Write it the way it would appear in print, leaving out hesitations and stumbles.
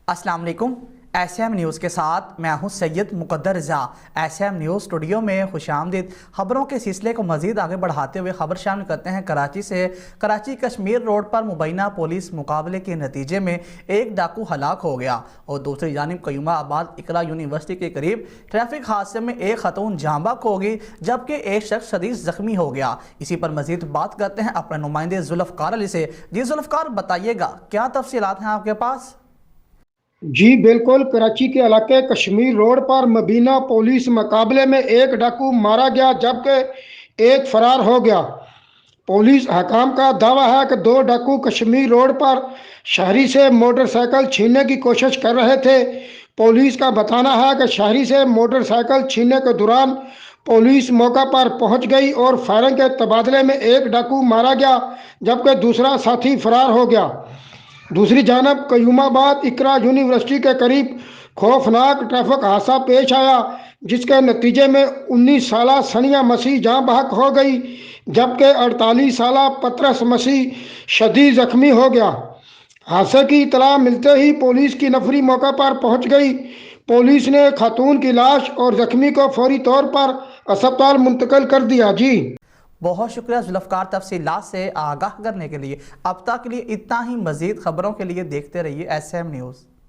अस्सलाम वालेकुम। SM news के साथ मैं हूं सैयद मुकद्दर रज़ा। SM न्यूज़ स्टूडियो में खुशामदीद। खबरों के सिलसिले को मज़ीद आगे बढ़ाते हुए खबर शामिल करते हैं कराची से। कराची कश्मीर रोड पर मुबैना पुलिस मुकाबले के नतीजे में एक डाकू हलाक हो गया और दूसरी जानिब कयूमाबाद इकरा यूनिवर्सिटी के करीब ट्रैफिक हादसे में एक खतून जाँ बहक हो गई जबकि एक शख्स शदीद जख्मी हो गया। इसी पर मज़ीद बात करते हैं अपने नुमाइंदे जुल्फ़कार अली से। जी जुल्फ़कार, बताइएगा क्या तफसीलात हैं आपके पास? जी बिल्कुल, कराची के इलाके कश्मीर रोड पर मुबैना पुलिस मुकाबले में एक डाकू मारा गया जबकि एक फरार हो गया। पुलिस हकाम का दावा है कि दो डाकू कश्मीर रोड पर शहरी से मोटरसाइकिल छीनने की कोशिश कर रहे थे। पुलिस का बताना है कि शहरी से मोटरसाइकिल छीनने के दौरान पुलिस मौका पर पहुंच गई और फायरिंग के तबादले में एक डाकू मारा गया जबकि दूसरा साथी फरार हो गया। दूसरी जानब कयूमाबाद इकरा यूनिवर्सिटी के करीब खौफनाक ट्रैफिक हादसा पेश आया जिसके नतीजे में 19 साला सनिया मसीह जाँ बहक हो गई जबकि 48 साला पतरस मसीह शदीद जख्मी हो गया। हादसे की इतला मिलते ही पुलिस की नफरी मौका पर पहुंच गई। पुलिस ने खातून की लाश और जख्मी को फौरी तौर पर अस्पताल मुंतकिल कर दिया। जी बहुत शुक्रिया जुल्फ़कार तफसीलात से आगाह करने के लिए। अब तक के लिए इतना ही। मज़ीद खबरों के लिए देखते रहिए SM न्यूज़।